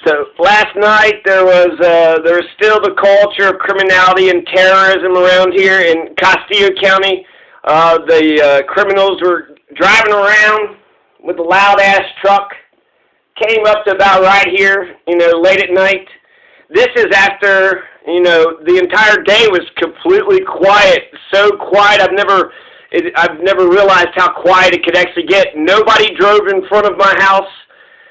So last night there was still the culture of criminality and terrorism around here in Castillo County. The criminals were driving around with a loud-ass truck, came up to about right here, late at night. This is after, the entire day was completely quiet, so quiet I've never realized how quiet it could actually get. Nobody drove in front of my house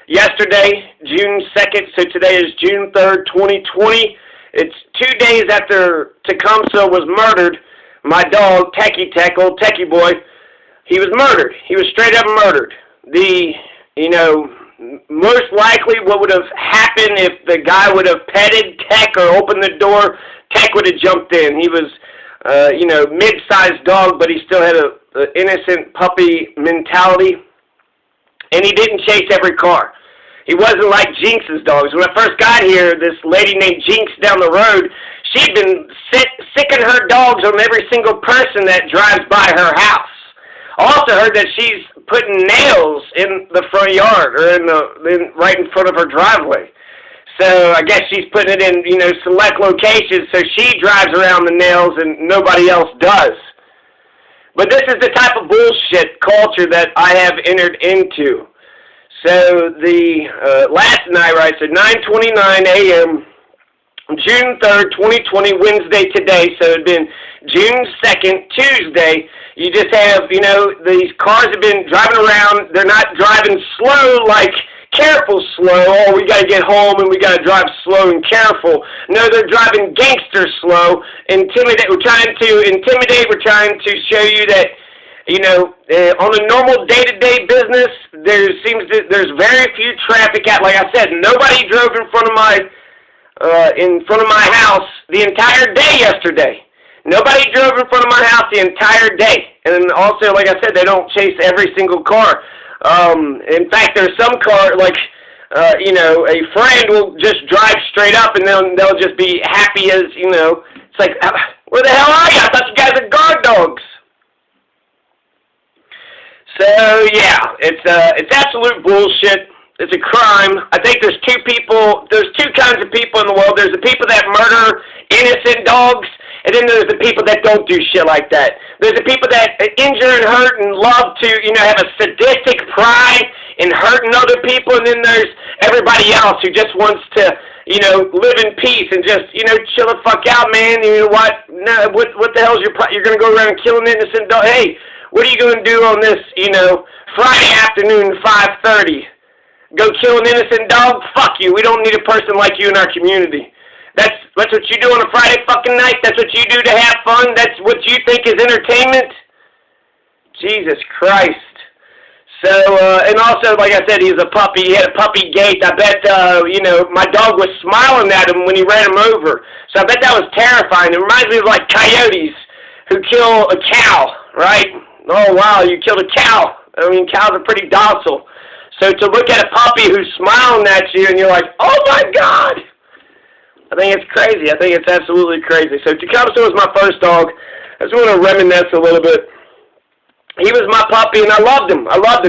yesterday, June 2nd, so today is June 3rd, 2020. It's 2 days after Tecumseh was murdered. My dog, Tekky, old Tekky boy, he was murdered. He was straight up murdered. Most likely what would have happened if the guy would have petted Tek or opened the door, Tek would have jumped in. He was, mid-sized dog, but he still had an innocent puppy mentality. And he didn't chase every car. He wasn't like Jinx's dogs. When I first got here, this lady named Jinx down the road, she'd been sicking her dogs on every single person that drives by her house. I also heard that she's putting nails in the front yard or right in front of her driveway. So I guess she's putting it in, select locations so she drives around the nails and nobody else does. But this is the type of bullshit culture that I have entered into. So last night, right, so 9:29 a.m., June 3rd, 2020, Wednesday today, so it had been June 2nd, Tuesday. You just have, these cars have been driving around. They're not driving slow, like careful slow. Oh, we got to get home and we got to drive slow and careful. No, they're driving gangster slow, intimidate. We're trying to intimidate. We're trying to show you that, on a normal day-to-day business, there's very few traffic out. Like I said, nobody drove in front of my house the entire day yesterday. Nobody drove in front of my house the entire day. And also, like I said, they don't chase every single car. In fact, there's some car, like, a friend will just drive straight up and they'll just be happy as, it's like, where the hell are you? I thought you guys are guard dogs. So, yeah, it's absolute bullshit. It's a crime. I think there's two kinds of people in the world. There's the people that murder innocent dogs, and then there's the people that don't do shit like that. There's the people that injure and hurt and love to, have a sadistic pride in hurting other people, and then there's everybody else who just wants to, live in peace and just, chill the fuck out, man. You know what? No, what the hell is you're going to go around killing innocent dogs? Hey, what are you going to do on this, Friday afternoon, 5:30? Go kill an innocent dog? Fuck you. We don't need a person like you in our community. That's what you do on a Friday fucking night? That's what you do to have fun? That's what you think is entertainment? Jesus Christ. So, and also, like I said, he's a puppy. He had a puppy gait. I bet, my dog was smiling at him when he ran him over. So I bet that was terrifying. It reminds me of, like, coyotes who kill a cow, right? Oh, wow, you killed a cow. I mean, cows are pretty docile. So to look at a puppy who's smiling at you and you're like, oh, my God. I think it's crazy. I think it's absolutely crazy. So Tecumseh was my first dog. I just want to reminisce a little bit. He was my puppy, and I loved him.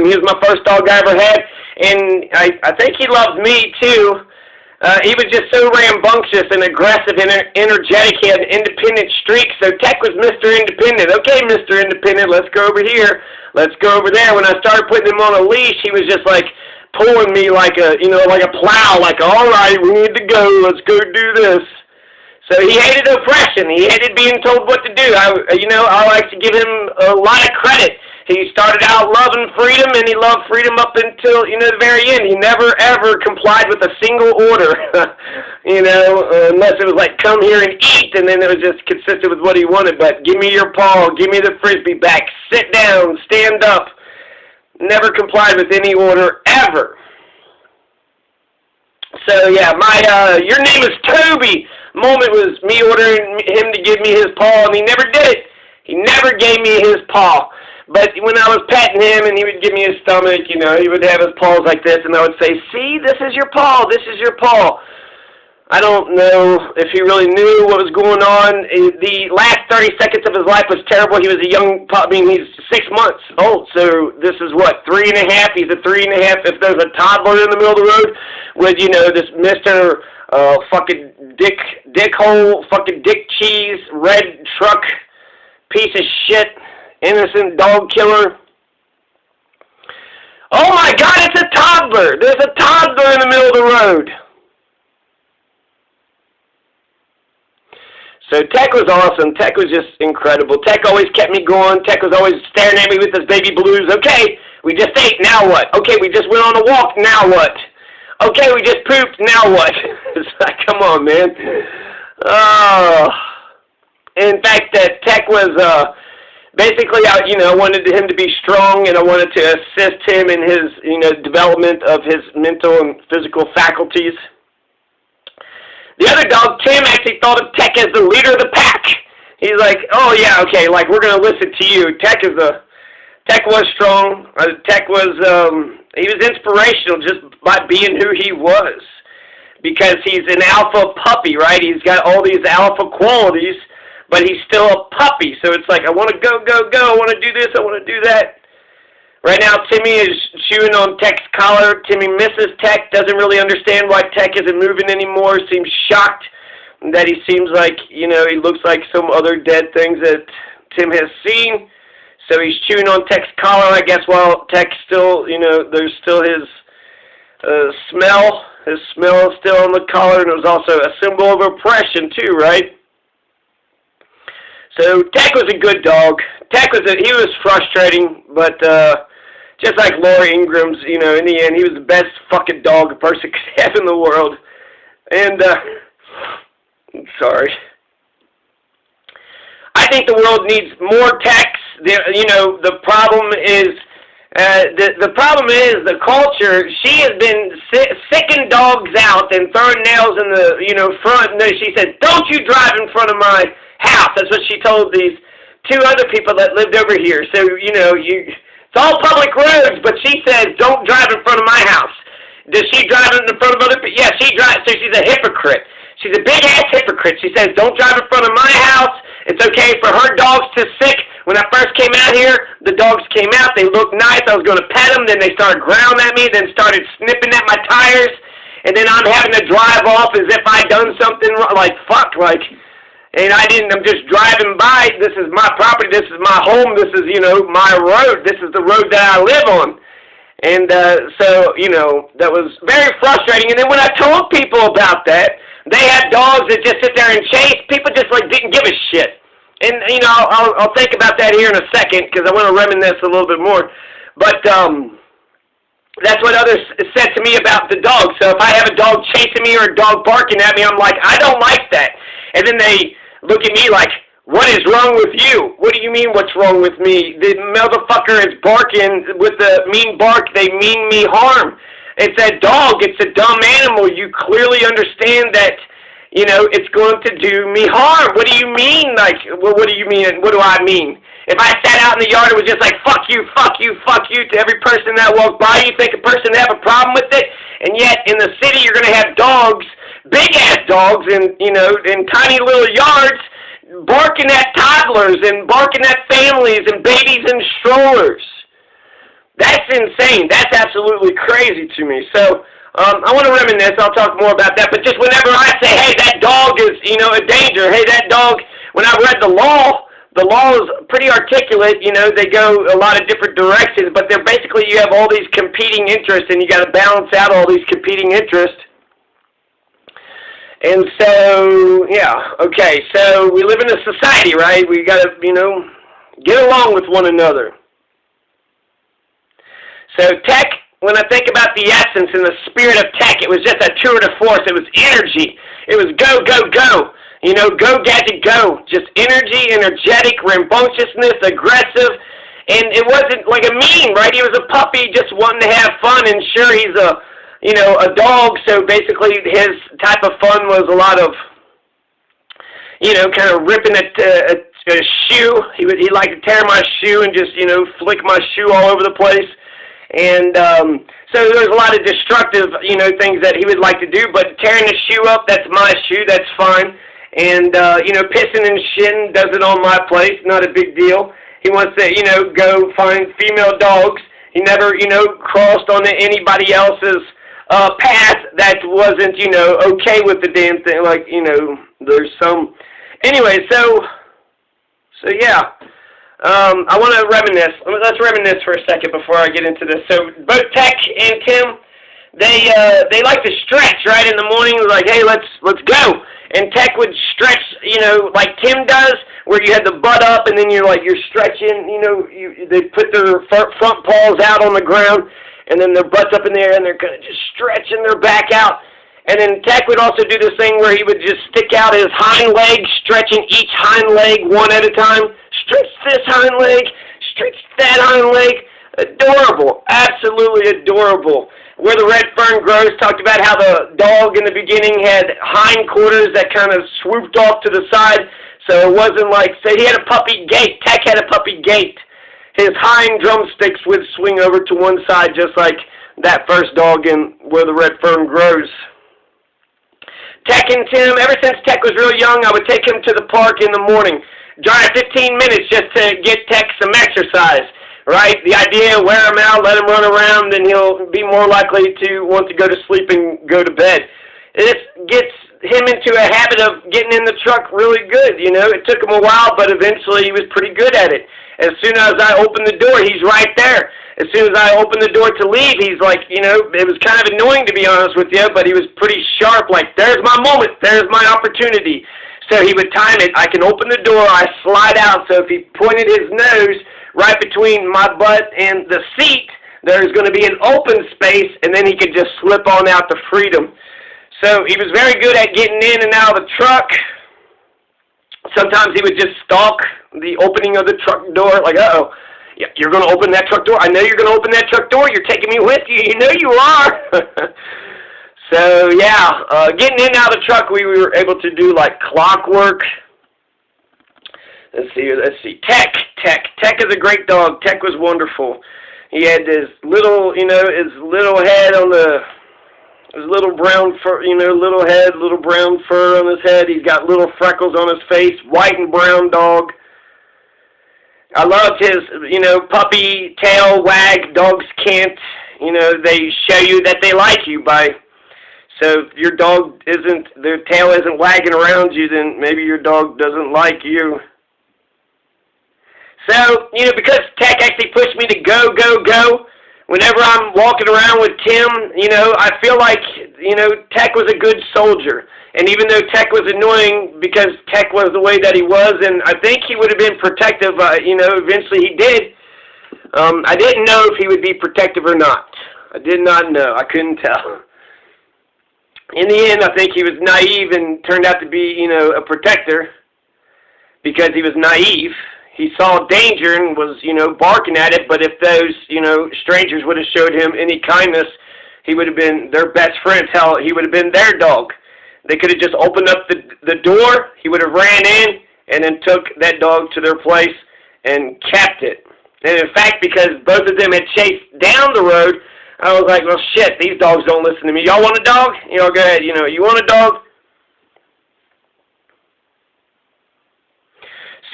He was my first dog I ever had, and I think he loved me, too. He was just so rambunctious and aggressive and energetic. He had an independent streak, so Tek was Mr. Independent. Okay, Mr. Independent, let's go over here. Let's go over there. When I started putting him on a leash, he was just like pulling me like a plow, like, all right, we need to go. Let's go do this. So he hated oppression. He hated being told what to do. I like to give him a lot of credit. He started out loving freedom, and he loved freedom up until, the very end. He never, ever complied with a single order, unless it was like, come here and eat, and then it was just consistent with what he wanted. But give me your paw, give me the Frisbee back, sit down, stand up. Never complied with any order, ever. So, yeah, your name is Toby moment was me ordering him to give me his paw, and he never did it. He never gave me his paw. But when I was petting him and he would give me his stomach, he would have his paws like this, and I would say, see, this is your paw, this is your paw. I don't know if he really knew what was going on. The last 30 seconds of his life was terrible. He was a young pup. I mean, he's 6 months old, so this is what, 3.5? He's a 3.5. If there's a toddler in the middle of the road with, you know, this Mr. Fucking dickhole, fucking dick cheese, red truck, piece of shit, innocent dog killer. Oh my God, it's a toddler. There's a toddler in the middle of the road. So Tek was awesome. Tek was just incredible. Tek always kept me going. Tek was always staring at me with his baby blues. Okay, we just ate. Now what? Okay, we just went on a walk. Now what? Okay, we just pooped. Now what? It's like, come on, man. Oh. In fact, Tek was basically, I wanted him to be strong, and I wanted to assist him in his, development of his mental and physical faculties. The other dog, Tim, actually thought of Tek as the leader of the pack. He's like, oh yeah, okay, like we're gonna listen to you. Tek was strong. Tek was, he was inspirational just by being who he was, because he's an alpha puppy, right? He's got all these alpha qualities, but he's still a puppy. So it's like, I want to go. I want to do this. I want to do that. Right now, Timmy is chewing on Tek's collar. Timmy misses Tek, doesn't really understand why Tek isn't moving anymore, seems shocked that he seems like, he looks like some other dead things that Tim has seen. So he's chewing on Tek's collar, I guess, while Tek still, there's still his smell. His smell is still on the collar, and it was also a symbol of oppression, too, right? So Tek was a good dog. He was frustrating, but just like Laura Ingram's, in the end, he was the best fucking dog a person could have in the world. And, I'm sorry. I think the world needs more Teks. The problem is, the culture. She has been sicking dogs out and throwing nails in the, front. No, she said, don't you drive in front of my house. That's what she told these two other people that lived over here. So, it's all public roads, but she says, don't drive in front of my house. Does she drive in front of other people? Yeah, she drives, so she's a hypocrite. She's a big-ass hypocrite. She says, don't drive in front of my house. It's okay for her dogs to sick. When I first came out here, the dogs came out. They looked nice. I was going to pet them. Then they started growling at me, then started snipping at my tires. And then I'm having to drive off as if I'd done something wrong. Like, fuck, like... And I'm just driving by. This is my property. This is my home. This is, my road. This is the road that I live on. And so, that was very frustrating. And then when I told people about that, they had dogs that just sit there and chase. People just, didn't give a shit. And, I'll think about that here in a second, because I want to reminisce a little bit more. But that's what others said to me about the dog. So if I have a dog chasing me or a dog barking at me, I'm like, I don't like that. And then they look at me like, what is wrong with you? What do you mean, what's wrong with me? The motherfucker is barking with the mean bark. They mean me harm. It's a dog. It's a dumb animal. You clearly understand that, it's going to do me harm. What do you mean? What do you mean? What do I mean? If I sat out in the yard and was just like, fuck you, fuck you, fuck you to every person that walked by, you think a person would have a problem with it? And yet, in the city, you're going to have dogs, big-ass dogs in tiny little yards barking at toddlers and barking at families and babies in strollers. That's insane. That's absolutely crazy to me. So, I want to reminisce. I'll talk more about that. But just whenever I say, hey, that dog is, a danger. Hey, that dog, when I read the law is pretty articulate. They go a lot of different directions. But they're basically, you have all these competing interests, and you got to balance out all these competing interests. And so, yeah, okay, so we live in a society, right? We got to, get along with one another. So Tek, when I think about the essence and the spirit of Tek, it was just a tour de force. It was energy. It was go, go, go. Go, gadget, go. Just energy, energetic, rambunctiousness, aggressive. And it wasn't like a mean, right? He was a puppy just wanting to have fun. And sure, he's a dog, so basically his type of fun was a lot of, kind of ripping at a shoe. He liked to tear my shoe and just, flick my shoe all over the place. And so there's a lot of destructive, things that he would like to do. But tearing a shoe up, that's my shoe, that's fine. And, pissing and shitting does it on my place, not a big deal. He wants to, go find female dogs. He never, crossed on anybody else's path that wasn't, okay with the damn thing. Like, there's some... Anyway, so yeah. I want to reminisce. Let's reminisce for a second before I get into this. So both Tech and Tim, they like to stretch, right? In the morning, like, hey, let's go. And Tech would stretch, like Tim does, where you had the butt up, and then you're stretching. They put their front paws out on the ground, and then their butts up in the air, and they're kind of just stretching their back out. And then Tech would also do this thing where he would just stick out his hind leg, stretching each hind leg one at a time. Stretch this hind leg, stretch that hind leg. Adorable, absolutely adorable. Where the red fern grows, talked about how the dog in the beginning had hind quarters that kind of swooped off to the side, so it wasn't so he had a puppy gait. Tech had a puppy gait. His hind drumsticks would swing over to one side just like that first dog in Where the Red Fern Grows. Tech and Tim, ever since Tech was real young, I would take him to the park in the morning. Drive 15 minutes just to get Tech some exercise, right? The idea, wear him out, let him run around, then he'll be more likely to want to go to sleep and go to bed. This gets him into a habit of getting in the truck really good, It took him a while, but eventually he was pretty good at it. As soon as I open the door, he's right there. As soon as I open the door to leave, he's it was kind of annoying to be honest with you, but he was pretty sharp, there's my moment, there's my opportunity. So he would time it. I can open the door, I slide out, so if he pointed his nose right between my butt and the seat, there's going to be an open space, and then he could just slip on out to freedom. So he was very good at getting in and out of the truck. Sometimes he would just stalk the opening of the truck door, uh-oh. Yeah, you're going to open that truck door? I know you're going to open that truck door. You're taking me with you. You know you are. So, yeah, getting in and out of the truck, we were able to do clockwork. Let's see. Tech is a great dog. Tech was wonderful. He had his little, his little head on his little brown fur, little head, little brown fur on his head. He's got little freckles on his face, white and brown dog. I loved his, puppy tail wag. Dogs can't, they show you that they like you by, so if your dog their tail isn't wagging around you, then maybe your dog doesn't like you. So, because Tech actually pushed me to go, whenever I'm walking around with Tim, I feel like, Tech was a good soldier. And even though Tech was annoying because Tech was the way that he was, and I think he would have been protective, eventually he did. I didn't know if he would be protective or not. I did not know. I couldn't tell. In the end, I think he was naive and turned out to be, a protector because he was naive. He saw danger and was, barking at it, but if those, strangers would have showed him any kindness, he would have been their best friend. Hell, he would have been their dog. They could have just opened up the door, he would have ran in, and then took that dog to their place and kept it. And in fact, because both of them had chased down the road, I was like, well, shit, these dogs don't listen to me. Y'all want a dog? Go ahead, you want a dog?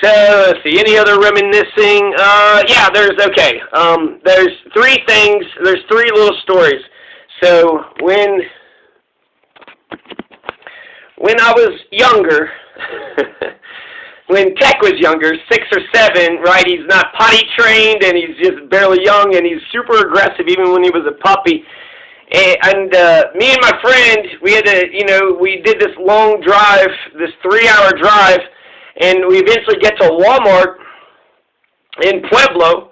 So, let's see, any other reminiscing? Yeah, there's three little stories. So, when I was younger, when Tech was younger, 6 or 7, right, he's not potty trained, and he's just barely young, and he's super aggressive even when he was a puppy. And me and my friend, we had we did this long drive, this 3-hour drive, and we eventually get to Walmart in Pueblo,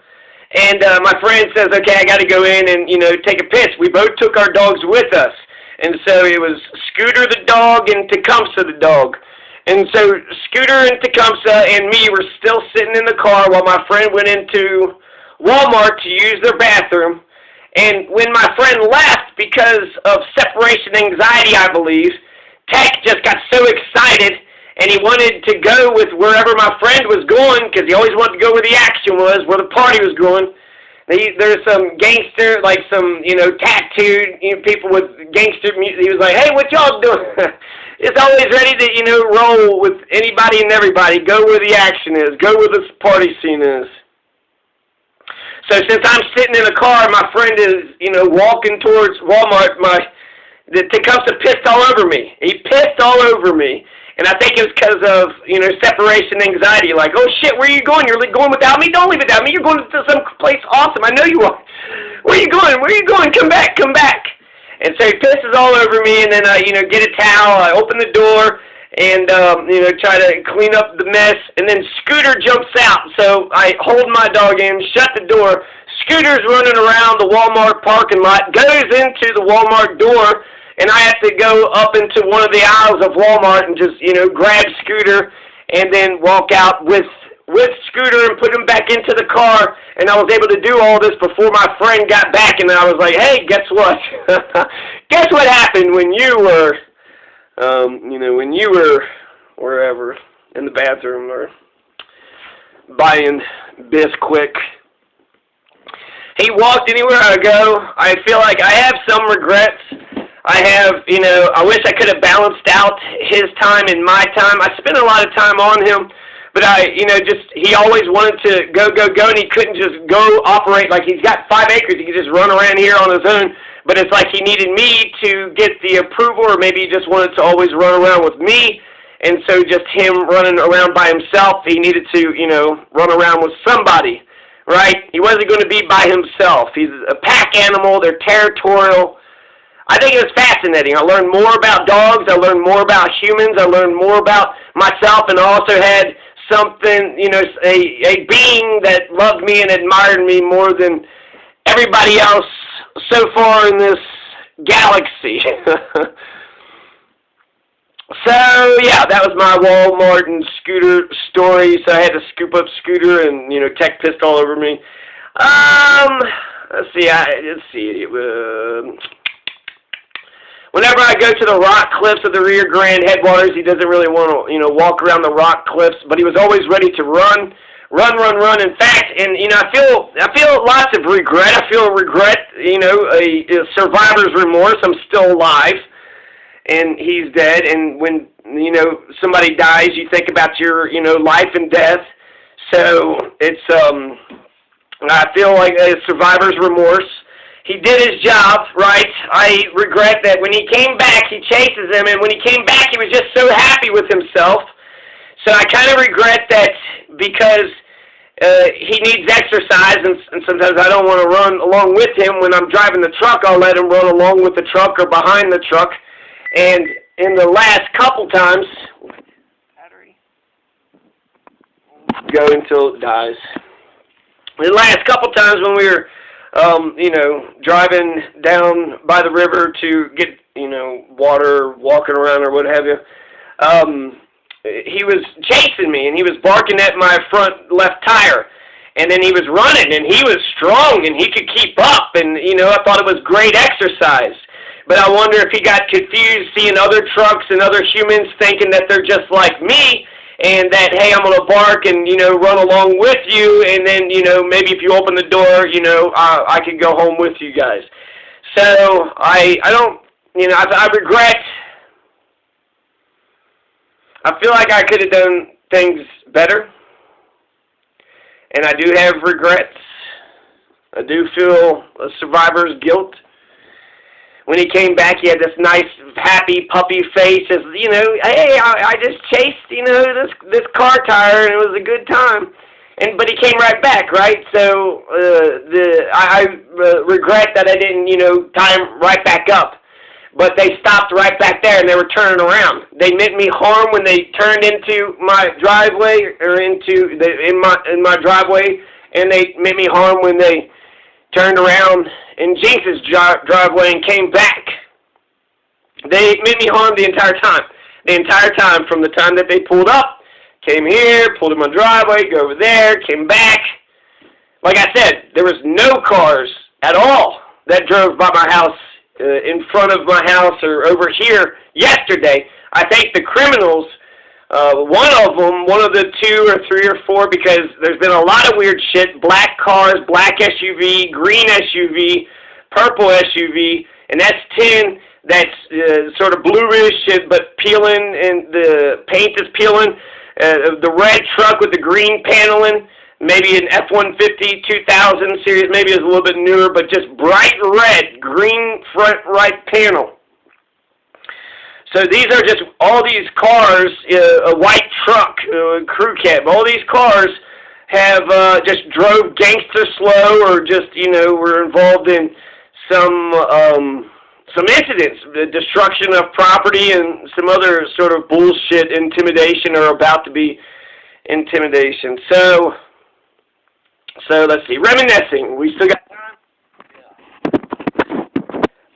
and my friend says, okay, I got to go in and, take a piss. We both took our dogs with us. And so it was Scooter the dog and Tecumseh the dog. And so Scooter and Tecumseh and me were still sitting in the car while my friend went into Walmart to use their bathroom. And when my friend left, because of separation anxiety, I believe, Tech just got so excited and he wanted to go with wherever my friend was going because he always wanted to go where the action was, where the party was going. There's some gangster, like some, tattooed people with gangster music. He was like, hey, what y'all doing? It's always ready to, roll with anybody and everybody. Go where the action is. Go where the party scene is. So since I'm sitting in a car, my friend is, walking towards Walmart, the Tecumseh pissed all over me. He pissed all over me. And I think it was because of, separation anxiety. Like, oh, shit, where are you going? You're going without me? Don't leave without me. You're going to some place awesome. I know you are. Where are you going? Where are you going? Come back. Come back. And so he pisses all over me, and then I, get a towel. I open the door and, try to clean up the mess. And then Scooter jumps out. So I hold my dog in, shut the door. Scooter's running around the Walmart parking lot, goes into the Walmart door, and I have to go up into one of the aisles of Walmart and just, grab Scooter and then walk out with Scooter and put him back into the car. And I was able to do all this before my friend got back. And I was like, hey, guess what? Guess what happened when you were, when you were wherever, in the bathroom or buying Bisquick. He walked anywhere I go. I feel like I have some regrets. I have, I wish I could have balanced out his time and my time. I spent a lot of time on him, but he always wanted to go, and he couldn't just go operate. Like, he's got 5 acres. He could just run around here on his own, but it's like he needed me to get the approval, or maybe he just wanted to always run around with me, and so just him running around by himself, he needed to, run around with somebody, right? He wasn't going to be by himself. He's a pack animal. They're territorial. I think it was fascinating. I learned more about dogs. I learned more about humans. I learned more about myself, and I also had something, a being that loved me and admired me more than everybody else so far in this galaxy. So, yeah, that was my Walmart and Scooter story. So I had to scoop up Scooter, and, Tech pissed all over me. Let's see. Whenever I go to the rock cliffs of the Rio Grande headwaters, he doesn't really want to, walk around the rock cliffs, but he was always ready to run. In fact, and I feel lots of regret. I feel regret, a survivor's remorse. I'm still alive, and he's dead. And when somebody dies, you think about your life and death. So it's I feel like a survivor's remorse. He did his job, right? I regret that when he came back, he chases him, and when he came back, he was just so happy with himself. So I kind of regret that because he needs exercise, and sometimes I don't want to run along with him. When I'm driving the truck, I'll let him run along with the truck or behind the truck. And in the last couple times, battery, go until it dies. The last couple times when we were driving down by the river to get, water, walking around or what have you, he was chasing me, and he was barking at my front left tire, and then he was running, and he was strong, and he could keep up, and, I thought it was great exercise. But I wonder if he got confused seeing other trucks and other humans thinking that they're just like me, and that, hey, I'm going to bark and, run along with you, and then, maybe if you open the door, I could go home with you guys. So I don't, I regret, I feel like I could have done things better, and I do have regrets. I do feel a survivor's guilt. When he came back, he had this nice, happy puppy face. As hey, I just chased, this car tire, and it was a good time. But he came right back, right? So I regret that I didn't, tie him right back up. But they stopped right back there, and they were turning around. They meant me harm when they turned into my driveway or in my driveway, and they meant me harm when they turned around in Jinx's driveway and came back. They meant me harm the entire time. The entire time, from the time that they pulled up, came here, pulled in my driveway, go over there, came back. Like I said, there was no cars at all that drove by my house, in front of my house or over here yesterday. I think the criminals One of the two or three or four, because there's been a lot of weird shit, black cars, black SUV, green SUV, purple SUV, and that's 10. That's sort of bluish, but peeling, and the paint is peeling. The red truck with the green paneling, maybe an F-150 2000 series, maybe it's a little bit newer, but just bright red, green front right panel. So these are just all these cars, a white truck, crew cab. All these cars have just drove gangster slow, or just were involved in some incidents, the destruction of property, and some other sort of bullshit intimidation, or about to be intimidation. So let's see, reminiscing. We still got time?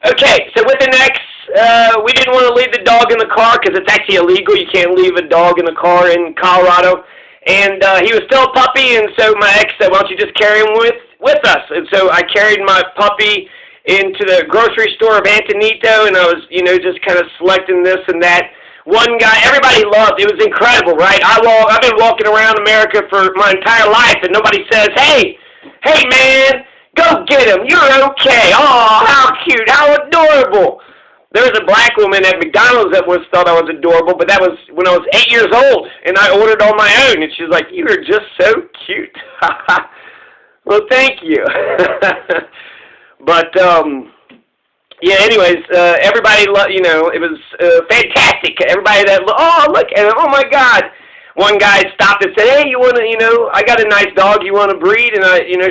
Okay, so with the next, we didn't want to leave the dog in the car because it's actually illegal. You can't leave a dog in the car in Colorado. And he was still a puppy, and so my ex said, why don't you just carry him with us? And so I carried my puppy into the grocery store of Antonito, and I was, just kind of selecting this and that. One guy, everybody loved, it was incredible, right? I've been walking around America for my entire life, and nobody says, hey man, go get him, you're okay, oh, how cute, how adorable. There was a black woman at McDonald's that thought I was adorable, but that was when I was 8 years old, and I ordered on my own, and she was like, you are just so cute. Well, thank you. But, yeah, anyways, everybody, it was fantastic. Everybody look at him, oh my God. One guy stopped and said, hey, you want to, I got a nice dog, you want to breed? And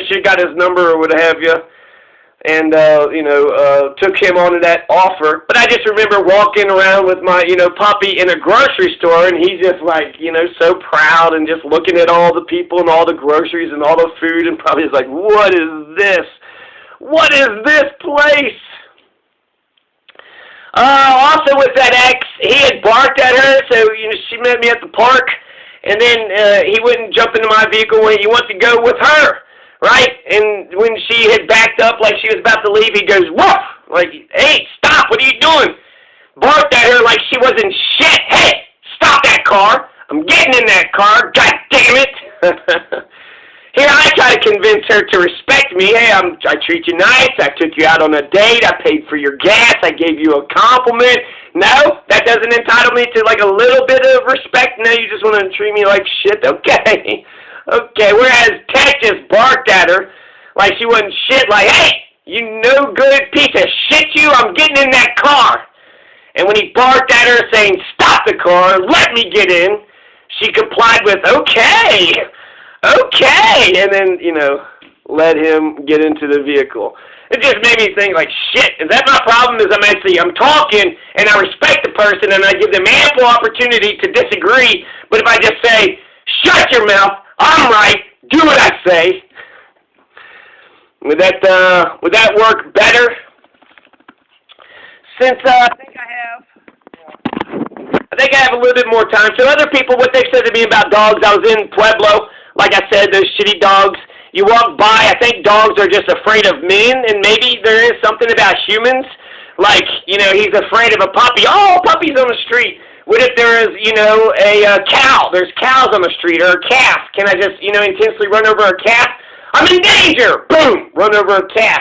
she got his number or what have you. And, took him onto that offer. But I just remember walking around with my, puppy in a grocery store, and he's just like, so proud, and just looking at all the people and all the groceries and all the food, and probably is like, what is this? What is this place? Also with that ex, he had barked at her, so she met me at the park, and then he wouldn't jump into my vehicle when he wanted to go with her, right? And when she had backed up like she was about to leave, he goes, woof! Like, hey, stop, what are you doing? Barked at her like she wasn't shit. Hey, stop that car. I'm getting in that car, god damn it. Here I try to convince her to respect me. Hey, I treat you nice. I took you out on a date. I paid for your gas. I gave you a compliment. No, that doesn't entitle me to like a little bit of respect. No, you just want to treat me like shit. Okay. Okay, whereas Ted just barked at her like she wasn't shit. Like, hey, you no good piece of shit you. I'm getting in that car. And when he barked at her saying, stop the car, let me get in, she complied with, okay. Okay, and then, let him get into the vehicle. It just made me think, like, shit, is that my problem? I'm talking, and I respect the person, and I give them ample opportunity to disagree, but if I just say, shut your mouth, I'm right, do what I say, would that work better? Since, I think I have a little bit more time. So other people, what they've said to me about dogs, I was in Pueblo. Like I said, those shitty dogs, you walk by, I think dogs are just afraid of men, and maybe there is something about humans. Like, he's afraid of a puppy. Oh, puppies on the street. What if there is, a cow? There's cows on the street, or a calf. Can I just, intensely run over a calf? I'm in danger! Boom! Run over a calf.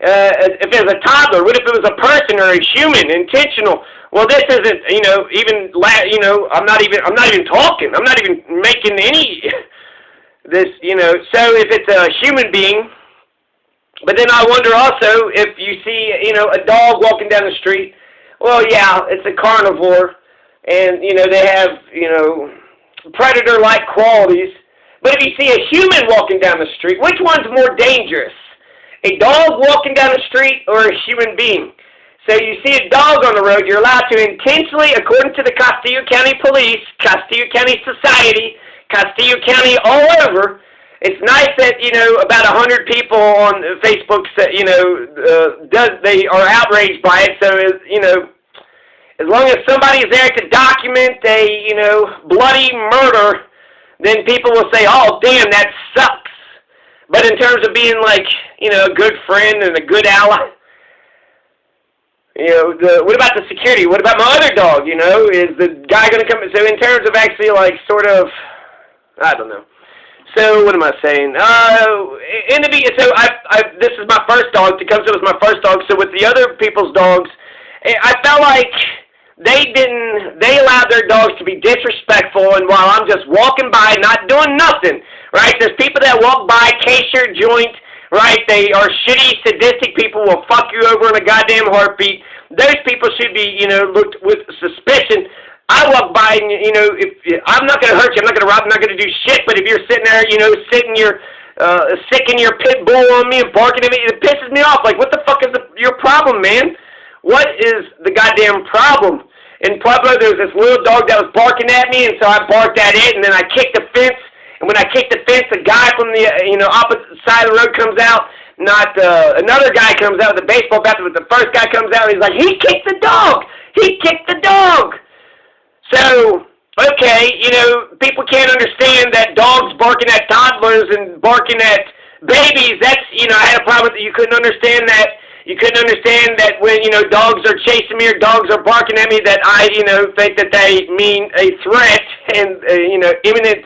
If it was a toddler, what if it was a person or a human, intentional? Well, this isn't, I'm not even talking. I'm not even making any... This, so if it's a human being, but then I wonder also if you see, a dog walking down the street, well, yeah, it's a carnivore, and, they have, predator-like qualities, but if you see a human walking down the street, which one's more dangerous? A dog walking down the street or a human being? So you see a dog on the road, you're allowed to intentionally, according to the Castillo County Police, Castillo County Society, Castillo County all over. It's nice that, about 100 people on Facebook, they are outraged by it. So, as long as somebody's there to document a, bloody murder, then people will say, oh, damn, that sucks. But in terms of being like, a good friend and a good ally, You know, what about the security? What about my other dog? You know, is the guy going to come? So in terms of actually, like, sort of, I don't know. So what am I saying? This is my first dog. Tecumseh was my first dog. So with the other people's dogs, I felt like they allowed their dogs to be disrespectful, and while I'm just walking by, not doing nothing, right? There's people that walk by, case your joint, right? They are shitty, sadistic people, will fuck you over in a goddamn heartbeat. Those people should be, you know, looked with suspicion. I walk by and, you know, if I'm not going to hurt you, I'm not going to rob, I'm not going to do shit, but if you're sitting there, you know, sicking your pit bull on me and barking at me, it pisses me off. Like, what the fuck is your problem, man? What is the goddamn problem? In Pueblo, there was this little dog that was barking at me, and so I barked at it, and then I kicked the fence, and when I kicked the fence, the guy from the, you know, opposite side of the road comes out, another guy comes out with a baseball bat, but the first guy comes out, and he's like, he kicked the dog! He kicked the dog! So, okay, you know, people can't understand that dogs barking at toddlers and barking at babies, that's, you know, I had a problem with it. You couldn't understand that. You couldn't understand that when, you know, dogs are chasing me or dogs are barking at me that I, you know, think that they mean a threat and, you know, imminent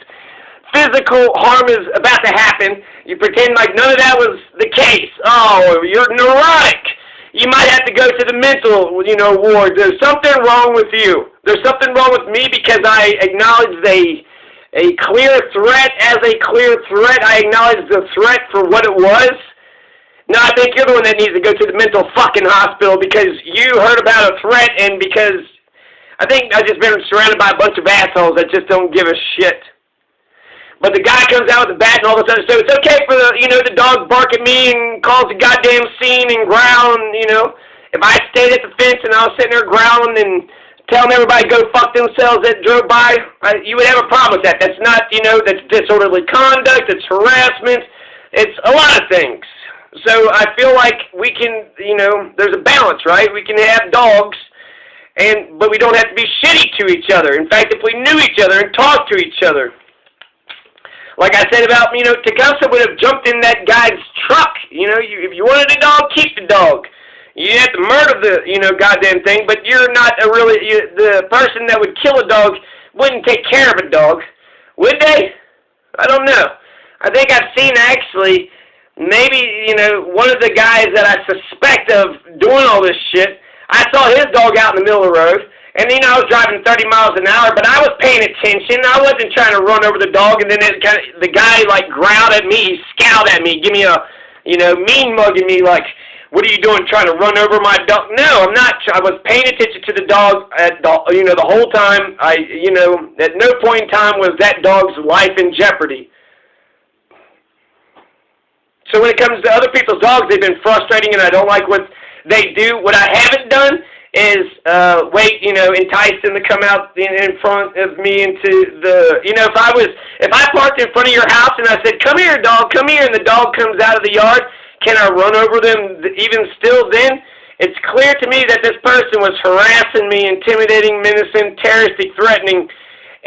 physical harm is about to happen. You pretend like none of that was the case. Oh, you're neurotic. You might have to go to the mental, you know, ward. There's something wrong with you. There's something wrong with me because I acknowledged a clear threat as a clear threat. I acknowledged the threat for what it was. No, I think you're the one that needs to go to the mental fucking hospital because you heard about a threat and because I think I've just been surrounded by a bunch of assholes that just don't give a shit. But the guy comes out with the bat and all this other stuff. It's okay for the, you know, the dog bark at me and cause a goddamn scene and growl and, you know, if I stayed at the fence and I was sitting there growling and telling everybody to go fuck themselves that drove by, you would have a problem with that. That's not, you know, that's disorderly conduct, it's harassment, it's a lot of things. So I feel like we can, you know, there's a balance, right? We can have dogs, but we don't have to be shitty to each other. In fact, if we knew each other and talked to each other, like I said about, you know, Tecumseh would have jumped in that guy's truck. You know, if you wanted a dog, keep the dog. You have to murder the, you know, goddamn thing, but you're not the person that would kill a dog wouldn't take care of a dog, would they? I don't know. I think I've seen actually, maybe, you know, one of the guys that I suspect of doing all this shit, I saw his dog out in the middle of the road, and, you know, I was driving 30 miles an hour, but I was paying attention. I wasn't trying to run over the dog, and then the guy, like, growled at me, he scowled at me, give me a, you know, mean mugging me, like, what are you doing, trying to run over my dog? No, I'm not. I was paying attention to the dog, you know, the whole time. You know, at no point in time was that dog's life in jeopardy. So when it comes to other people's dogs, they've been frustrating, and I don't like what they do. What I haven't done is wait, you know, entice them to come out in front of me into the, you know, if I parked in front of your house and I said, come here, dog, come here, and the dog comes out of the yard, can I run over them even still then? It's clear to me that this person was harassing me, intimidating, menacing, terroristic, threatening,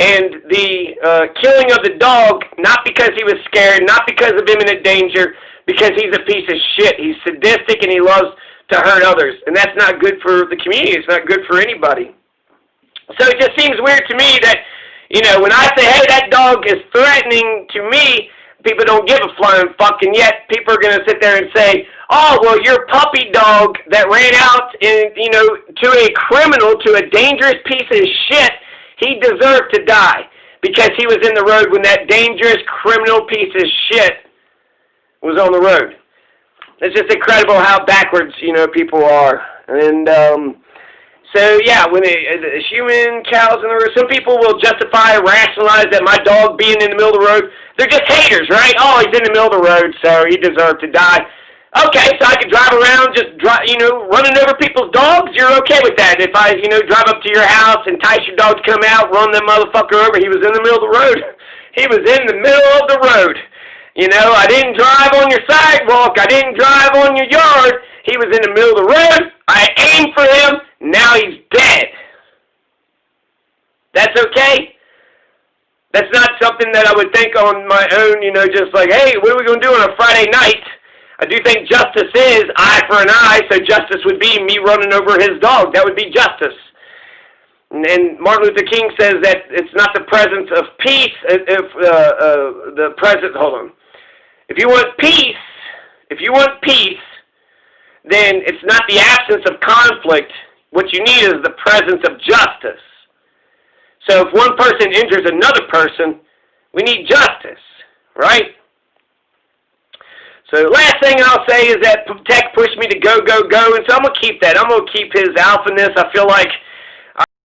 and the killing of the dog, not because he was scared, not because of imminent danger, because he's a piece of shit. He's sadistic and he loves to hurt others. And that's not good for the community. It's not good for anybody. So it just seems weird to me that, you know, when I say, hey, that dog is threatening to me, people don't give a flying fuck, and yet people are going to sit there and say, oh, well, your puppy dog that ran out, you know, to a criminal, to a dangerous piece of shit, he deserved to die because he was in the road when that dangerous criminal piece of shit was on the road. It's just incredible how backwards, you know, people are. And so, yeah, when the human cows in the road, some people will justify, rationalize that my dog being in the middle of the road, they're just haters, right? Oh, he's in the middle of the road, so he deserved to die. Okay, so I could drive around just, you know, running over people's dogs? You're okay with that. If I, you know, drive up to your house, entice your dog to come out, run that motherfucker over, he was in the middle of the road. He was in the middle of the road. You know, I didn't drive on your sidewalk. I didn't drive on your yard. He was in the middle of the road. I aimed for him. Now he's dead. That's okay? That's not something that I would think on my own, you know, just like, hey, what are we going to do on a Friday night? I do think justice is eye for an eye, so justice would be me running over his dog. That would be justice. And Martin Luther King says that it's not the presence of peace, hold on. If you want peace, then it's not the absence of conflict. What you need is the presence of justice. So if one person injures another person, we need justice, right? So the last thing I'll say is that Tech pushed me to go, and so I'm going to keep that. I'm going to keep his alphaness. I feel like